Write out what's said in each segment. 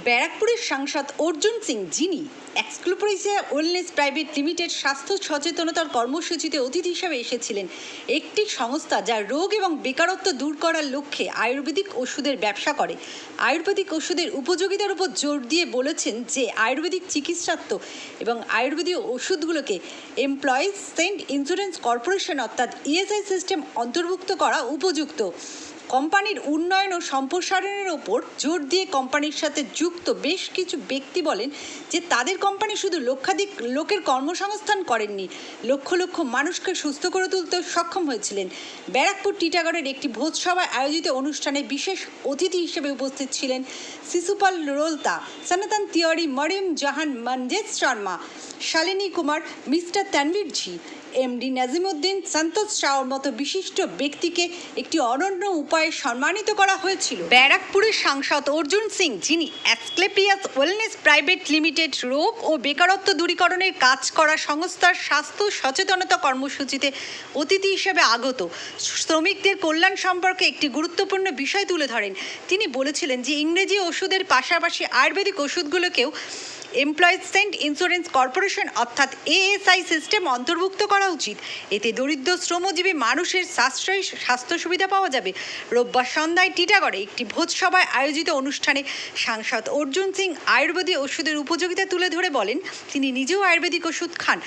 ব্যারাকপুরের সাংসদ অর্জুন সিং, যিনি এক্সক্লুপ্রিসিয়া ওয়েলনেস প্রাইভেট লিমিটেড স্বাস্থ্য সচেতনতার কর্মসূচিতে অতিথি হিসাবে এসেছিলেন। একটি সংস্থা যা রোগ এবং বেকারত্ব দূর করার লক্ষ্যে আয়ুর্বেদিক ওষুধের ব্যবসা করে। আয়ুর্বেদিক ওষুধের উপযোগিতার উপর জোর দিয়ে বলেছেন যে আয়ুর্বেদিক চিকিৎসাত্ব এবং আয়ুর্বেদীয় ওষুধগুলোকে এমপ্লয়িজ স্টেট ইন্স্যুরেন্স কর্পোরেশন অর্থাৎ ইএসআই সিস্টেম অন্তর্ভুক্ত করা উপযুক্ত। কোম্পানির উন্নয়ন ও সম্প্রসারণের ওপর জোর দিয়ে কোম্পানির সাথে যুক্ত বেশ কিছু ব্যক্তি বলেন যে তাদের কোম্পানি শুধু লক্ষাধিক লোকের কর্মসংস্থান করেননি, লক্ষ লক্ষ মানুষকে সুস্থ করে তুলতে সক্ষম হয়েছিলেন। ব্যারাকপুর টিটাগড়ের একটি ভোজসভায় আয়োজিত অনুষ্ঠানে বিশেষ অতিথি হিসেবে উপস্থিত ছিলেন শিশুপাল রোলতা, সনাতন তিওয়ারি, মরিয়ম জাহান, মঞ্জেশ শর্মা, শালিনী কুমার, মিস্টার তানভীর জি, এমডি নাজিমুদ্দিন, সন্তোষ শাহর মতো বিশিষ্ট ব্যক্তিকে একটি অনন্য উপায়ে সম্মানিত করা হয়েছিল। ব্যারাকপুরের সাংসদ অর্জুন সিং, যিনি এক্সক্লুপ্রিসিয়া ওয়েলনেস প্রাইভেট লিমিটেড রোগ ও বেকারত্ব দূরীকরণের কাজ করা সংস্থার স্বাস্থ্য সচেতনতা কর্মসূচিতে অতিথি হিসেবে আগত শ্রমিকদের কল্যাণ সম্পর্কে একটি গুরুত্বপূর্ণ বিষয় তুলে ধরেন। তিনি বলেছিলেন যে ইংরেজি ওষুধের পাশাপাশি আয়ুর্বেদিক ওষুধগুলোকেও এমপ্লয়িজ স্টেট ইন্স্যুরেন্স কর্পোরেশন অর্থাৎ এএসআই সিস্টেম অন্তর্ভুক্ত করা উচিত। এতে দরিদ্র শ্রমজীবী মানুষের সাশ্রয়ী স্বাস্থ্য সুবিধা পাওয়া যাবে। রোববার সন্ধ্যায় টিটাগড়ে একটি ভোজসভায় আয়োজিত অনুষ্ঠানে সাংসদ অর্জুন সিং আয়ুর্বেদিক ওষুধের উপযোগিতা তুলে ধরে বলেন তিনি নিজেও আয়ুর্বেদিক ওষুধ খান।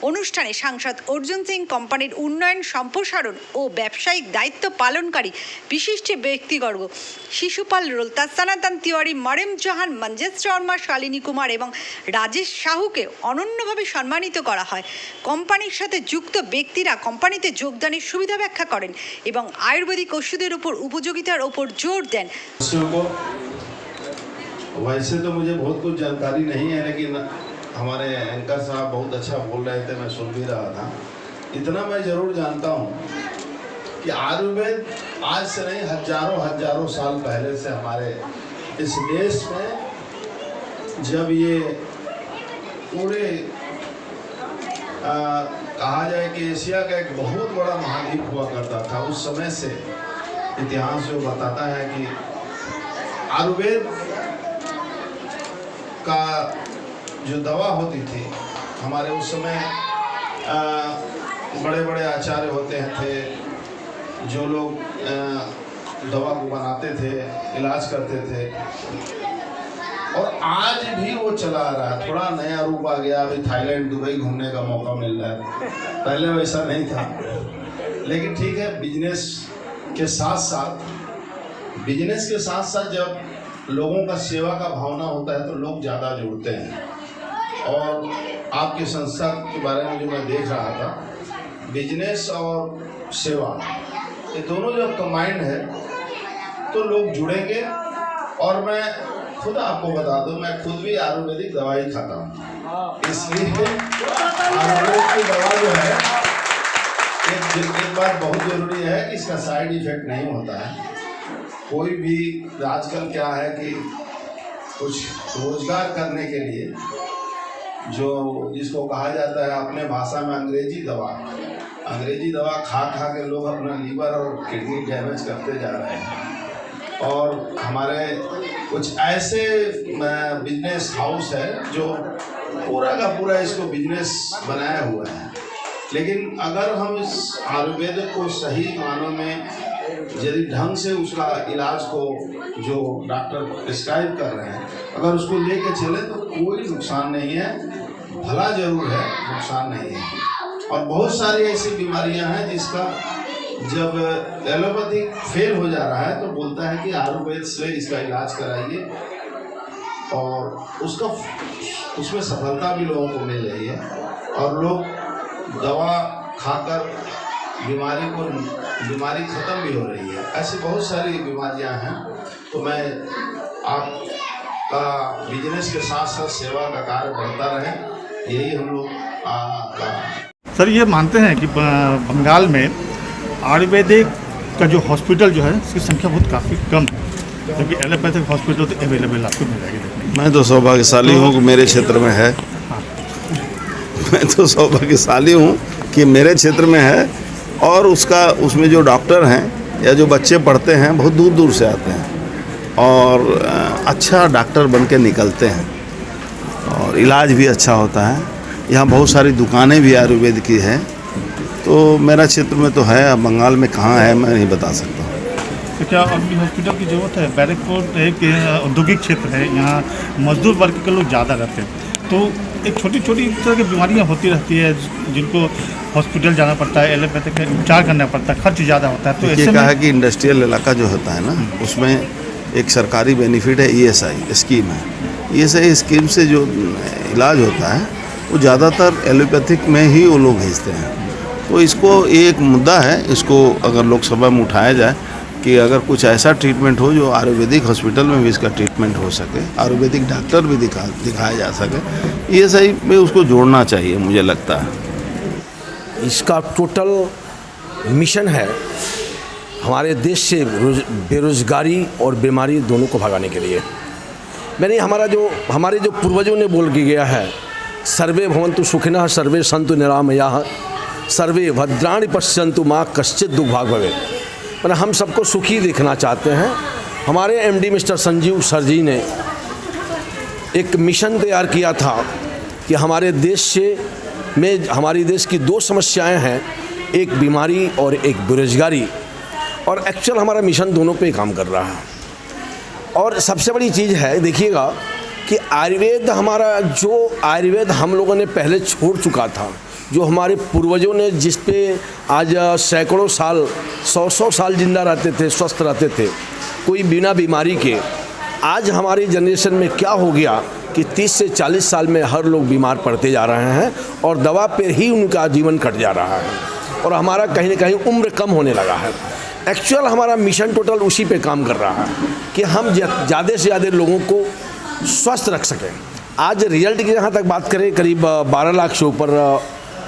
অনুষ্ঠানে সাংসদ অর্জুন সিং কোম্পানির উন্নয়ন, সম্প্রসারণ ও ব্যবসায়িক দায়িত্ব পালনকারী বিশিষ্ট ব্যক্তিবর্গ শিশুপাল রোলতা, সনাতন তিওয়ারি, মরিয়ম জাহান, মঞ্জেশ শর্মা, শালিনী কুমার এবং রাজেশ শাহুকে অনন্যভাবে সম্মানিত করা হয়। কোম্পানির সাথে যুক্ত ব্যক্তিরা কোম্পানিতে যোগদানের সুবিধা ব্যাখ্যা করেন এবং আয়ুর্বেদিক ওষুধের উপর উপযোগিতার উপর জোর দেন। वैसे तो मुझे बहुत कुछ जानकारी नहीं है, लेकिन हमारे एंकर साहब बहुत अच्छा बोल रहे थे, मैं सुन भी रहा था। इतना मैं ज़रूर जानता हूँ कि आयुर्वेद आज से नहीं हजारों साल पहले से हमारे इस देश में, जब ये पूरे कहा जाए कि एशिया का एक बहुत बड़ा महाद्वीप हुआ करता था, उस समय से इतिहास जो बताता है कि आयुर्वेद का जो दवा होती थी, हमारे उस समय बड़े बड़े आचार्य होते थे जो लोग दवा को बनाते थे, इलाज करते थे, और आज भी वो चला आ रहा है। थोड़ा नया रूप आ गया, अभी थाईलैंड, दुबई घूमने का मौका मिल रहा है, पहले वैसा नहीं था। लेकिन ठीक है, बिजनेस के साथ साथ जब लोगों का सेवा का भावना होता है तो लोग ज़्यादा जुड़ते हैं। और आपकी संस्था के बारे में जो मैं देख रहा था, बिजनेस और सेवा ये दोनों जब कंबाइंड है तो लोग जुड़ेंगे। और मैं खुद आपको बता दूं, मैं खुद भी आयुर्वेदिक दवाई खाता हूँ, इसलिए आयुर्वेद की दवा जो है एक बात बहुत ज़रूरी है कि इसका साइड इफेक्ट नहीं होता है। कोई भी आजकल क्या है कि कुछ रोजगार करने के लिए जो जिसको कहा जाता है अपने भाषा में अंग्रेजी दवा खा के लोग अपना लीवर और किडनी डैमेज करते जा रहे हैं। और हमारे कुछ ऐसे बिजनेस हाउस है जो पूरा का पूरा इसको बिजनेस बनाया हुआ है। लेकिन अगर हम इस आयुर्वेद को सही मानों में यदि ढंग से उसका इलाज को जो डॉक्टर प्रिस्क्राइब कर रहे हैं, अगर उसको लेके चले तो कोई नुकसान नहीं है, भला जरूर है, नुकसान नहीं है। और बहुत सारी ऐसी बीमारियां हैं जिसका जब एलोपैथिक फेल हो जा रहा है तो बोलता है कि आयुर्वेद से इसका इलाज कराइए, और उसमें सफलता भी लोगों को मिल रही है। और लोग दवा खाकर बीमारी ख़त्म भी हो रही है। ऐसी बहुत सारी बीमारियां हैं। तो मैं आपका बिजनेस के साथ साथ सेवा का कार्य बढ़ता रहे, यही हम लोग का। सर, ये मानते हैं कि बंगाल में आयुर्वेदिक का जो हॉस्पिटल जो है उसकी संख्या बहुत काफ़ी कम है, क्योंकि एलोपैथिक हॉस्पिटल तो अवेलेबल आपको मिल जाएगी। मैं तो सौभाग्यशाली हूँ कि मेरे क्षेत्र में है। मैं तो सौभाग्यशाली हूँ कि मेरे क्षेत्र में है, और उसमें जो डॉक्टर हैं या जो बच्चे पढ़ते हैं बहुत दूर दूर से आते हैं। और अच्छा डॉक्टर बन के निकलते हैं और इलाज भी अच्छा होता है। यहाँ बहुत सारी दुकानें भी आयुर्वेद की हैं, तो मेरा क्षेत्र में तो है, अब बंगाल में कहाँ है मैं नहीं बता सकता। तो क्या अभी हॉस्पिटल की ज़रूरत है? बैरकपुर एक औद्योगिक क्षेत्र है, यहाँ मजदूर वर्ग के लोग ज़्यादा रहते हैं, तो एक छोटी छोटी तरह की बीमारियाँ होती रहती है जिनको हॉस्पिटल जाना पड़ता है, एलोपैथिक का उपचार करना पड़ता है, खर्च ज़्यादा होता है। तो ये ऐसे कहा में कि इंडस्ट्रियल इलाका जो होता है ना, उसमें एक सरकारी बेनिफिट है, ESI स्कीम है। ESI स्कीम से जो इलाज होता है वो ज़्यादातर एलोपैथिक में ही वो लोग भेजते हैं। तो इसको एक मुद्दा है, इसको अगर लोकसभा में उठाया जाए कि अगर कुछ ऐसा ट्रीटमेंट हो जो आयुर्वेदिक हॉस्पिटल में भी इसका ट्रीटमेंट हो सके, आयुर्वेदिक डॉक्टर भी दिखाया जा सके, ESI में उसको जोड़ना चाहिए मुझे लगता है। इसका टोटल मिशन है हमारे देश से बेरोजगारी और बीमारी दोनों को भगाने के लिए। मैंने हमारे जो पूर्वजों ने बोल के गया है, सर्वे भवन्तु सुखिनः सर्वे सन्तु निरामयाः सर्वे भद्राणि पश्यन्तु माँ कश्चित् दुर्भाग् भवेत्। मतलब हम सबको सुखी देखना चाहते हैं। हमारे MD मिस्टर संजीव सर जी ने एक मिशन तैयार किया था कि हमारे देश की दो समस्याएं हैं, एक बीमारी और एक बेरोजगारी, और एक्चुअल हमारा मिशन दोनों पे काम कर रहा है। और सबसे बड़ी चीज़ है, देखिएगा कि आयुर्वेद हम लोगों ने पहले छोड़ चुका था, जो हमारे पूर्वजों ने जिस पे आज सैकड़ों साल 100 साल जिंदा रहते थे, स्वस्थ रहते थे, कोई बिना बीमारी के। आज हमारी जनरेशन में क्या हो गया कि 30 से 40 साल में हर लोग बीमार पड़ते जा रहे हैं और दवा पे ही उनका जीवन कट जा रहा है, और हमारा कहीं ना कहीं उम्र कम होने लगा है। एक्चुअल हमारा मिशन टोटल उसी पे काम कर रहा है कि हम ज़्यादा से ज़्यादा लोगों को स्वस्थ रख सकें। आज रिजल्ट की जहाँ तक बात करें, करीब 12 लाख से ऊपर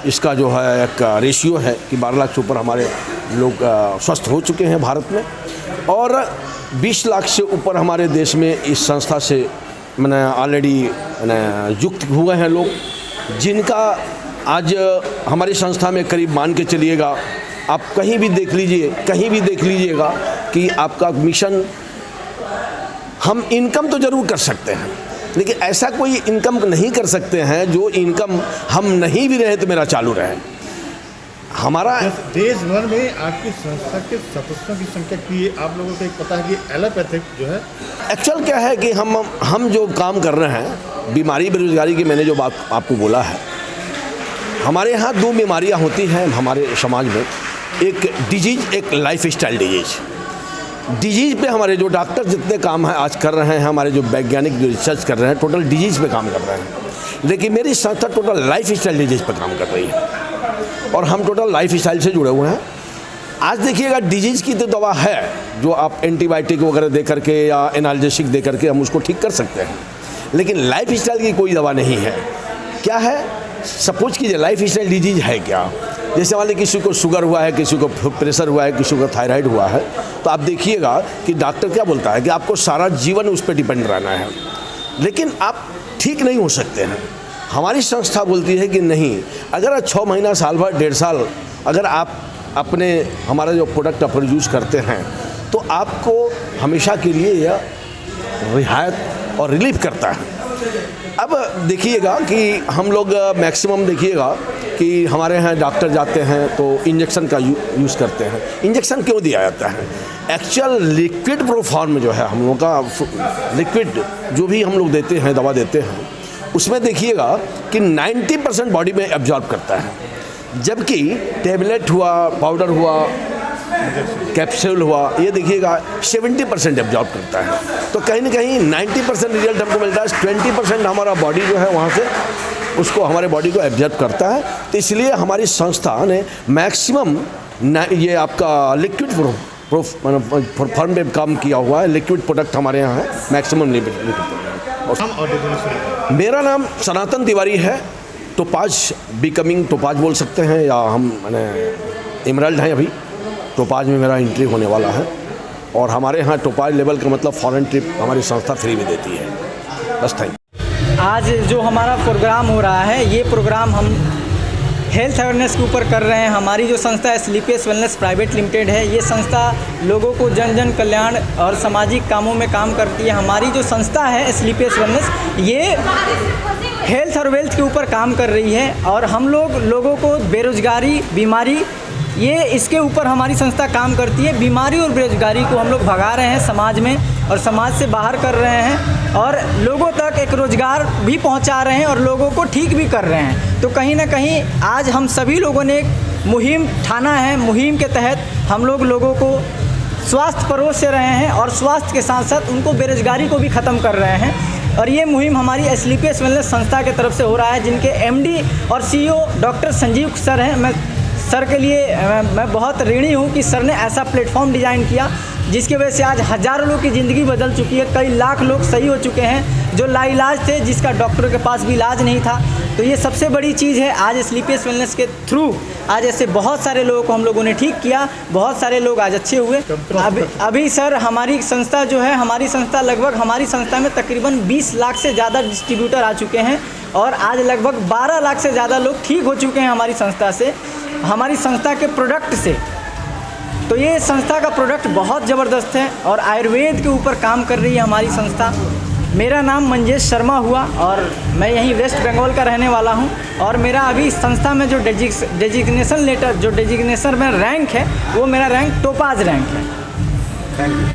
इसका जो है एक रेशियो है कि 12 लाख से ऊपर हमारे लोग स्वस्थ हो चुके हैं भारत में, और 20 लाख से ऊपर हमारे देश में इस संस्था से मैंने ऑलरेडी युक्त हुए हैं लोग, जिनका आज हमारी संस्था में करीब मान के चलिएगा, आप कहीं भी देख लीजिएगा कि आपका मिशन, हम इनकम तो ज़रूर कर सकते हैं, लेकिन ऐसा कोई इनकम नहीं कर सकते हैं जो इनकम हम नहीं भी रहे तो मेरा चालू रहे। हमारा देश भर में आपकी संस्था के सदस्यों की संख्या की आप लोगों को एक पता है कि एलोपैथिक जो है, एक्चुअल क्या है कि हम जो काम कर रहे हैं बीमारी बेरोजगारी की, मैंने जो बात आपको बोला है, हमारे यहाँ 2 बीमारियाँ होती हैं हमारे समाज में, एक डिजीज, एक लाइफ स्टाइल डिजीज़ पे हमारे जो डॉक्टर जितने काम है आज कर रहे हैं, हमारे जो वैज्ञानिक जो रिसर्च कर रहे हैं, टोटल डिजीज़ पे काम कर रहे हैं। लेकिन मेरी संस्था टोटल लाइफ स्टाइल डिजीज़ पे काम कर रही है, और हम टोटल लाइफ स्टाइल से जुड़े हुए हैं। आज देखिएगा, डिजीज़ की तो दवा है जो आप एंटीबायोटिक वगैरह दे करके या एनाल्जेसिक दे करके हम उसको ठीक कर सकते हैं, लेकिन लाइफ स्टाइल की कोई दवा नहीं है। क्या है, सपोज कीजिए लाइफ स्टाइल डिजीज़ है क्या, जैसे मान लीजिए किसी को शुगर हुआ है, किसी को प्रेशर हुआ है, किसी को थायराइड हुआ है, तो आप देखिएगा कि डॉक्टर क्या बोलता है कि आपको सारा जीवन उस पर डिपेंड रहना है, लेकिन आप ठीक नहीं हो सकते हैं। हमारी संस्था बोलती है कि नहीं, अगर 6 महीना, साल भर, 1.5 साल अगर आप अपने हमारा जो प्रोडक्ट आप यूज़ करते हैं, तो आपको हमेशा के लिए यह रियायत और रिलीफ करता है। अब देखिएगा कि हम लोग मैक्सिमम देखिएगा कि हमारे यहाँ डॉक्टर जाते हैं तो इंजेक्शन का यूज़ करते हैं। इंजेक्शन क्यों दिया जाता है? एक्चुअल लिक्विड प्रोफॉर्म जो है हम लोग का, लिक्विड जो भी हम लोग देते हैं, दवा देते हैं, उसमें देखिएगा कि 90% बॉडी में एब्जॉर्ब करता है, जबकि टेबलेट हुआ, पाउडर हुआ, कैप्सूल हुआ, ये देखिएगा 70% एब्जॉर्ब करता है। तो कहीं ना कहीं 90% रिजल्ट हमको मिलता है, 20% हमारा बॉडी जो है वहाँ से उसको, हमारे बॉडी को एब्जॉर्ब करता है। तो इसलिए हमारी संस्था ने मैक्सिमम ये आपका लिक्विड फॉर्म में काम किया हुआ है। लिक्विड प्रोडक्ट हमारे यहाँ है, मैक्सिमम लिक्विड। मेरा नाम सनातन तिवारी है, टोपाज बिकमिंग टोपाज बोल सकते हैं, या हम एमराल्ड हैं अभी। टोपाज में मेरा एंट्री होने वाला है, और हमारे यहाँ टोपाज लेवल का मतलब फॉरेन ट्रिप हमारी संस्था फ्री में देती है। बस थैंक। आज जो हमारा प्रोग्राम हो रहा है, ये प्रोग्राम हम हेल्थ अवेयरनेस के ऊपर कर रहे हैं। हमारी जो संस्था है स्लीपियस वेलनेस प्राइवेट लिमिटेड है, ये संस्था लोगों को जन जन कल्याण और सामाजिक कामों में काम करती है। हमारी जो संस्था है स्लीपियस वेलनेस, ये हेल्थ और वेल्थ के ऊपर काम कर रही है और हम लोगों को बेरोजगारी, बीमारी, ये इसके ऊपर हमारी संस्था काम करती है। बीमारी और बेरोजगारी को हम लोग भगा रहे हैं समाज में और समाज से बाहर कर रहे हैं और लोगों तक एक रोज़गार भी पहुंचा रहे हैं और लोगों को ठीक भी कर रहे हैं। तो कहीं ना कहीं आज हम सभी लोगों ने एक मुहिम ठाना है। मुहिम के तहत हम लोगों को स्वास्थ्य परोस से रहे हैं और स्वास्थ्य के साथ साथ उनको बेरोजगारी को भी ख़त्म कर रहे हैं। और ये मुहिम हमारी स्लीपियस वेलनेस संस्था की तरफ से हो रहा है, जिनके एमडी और सीईओ डॉक्टर संजीव सर हैं। मैं सर के लिए मैं बहुत ऋणी हूँ कि सर ने ऐसा प्लेटफॉर्म डिज़ाइन किया जिसकी वजह से आज हज़ारों लोग की ज़िंदगी बदल चुकी है। कई लाख लोग सही हो चुके हैं जो लाइलाज थे, जिसका डॉक्टरों के पास भी इलाज नहीं था। तो ये सबसे बड़ी चीज़ है। आज स्लीपियस वेलनेस के थ्रू आज ऐसे बहुत सारे लोगों को हम लोगों ने ठीक किया, बहुत सारे लोग आज अच्छे हुए। अभी सर हमारी संस्था जो है, हमारी संस्था लगभग, हमारी संस्था में तकरीबन 20 लाख से ज़्यादा डिस्ट्रीब्यूटर आ चुके हैं और आज लगभग 12 लाख से ज़्यादा लोग ठीक हो चुके हैं हमारी संस्था से, हमारी संस्था के प्रोडक्ट से। तो ये संस्था का प्रोडक्ट बहुत ज़बरदस्त है और आयुर्वेद के ऊपर काम कर रही है हमारी संस्था। मेरा नाम मंजेश शर्मा हुआ और मैं यहीं वेस्ट बंगाल का रहने वाला हूं और मेरा अभी संस्था में जो डेजिग्नेशन लेटर, जो डेजिग्नेशन में रैंक है, वो मेरा रैंक टोपाज रैंक है। Thank you.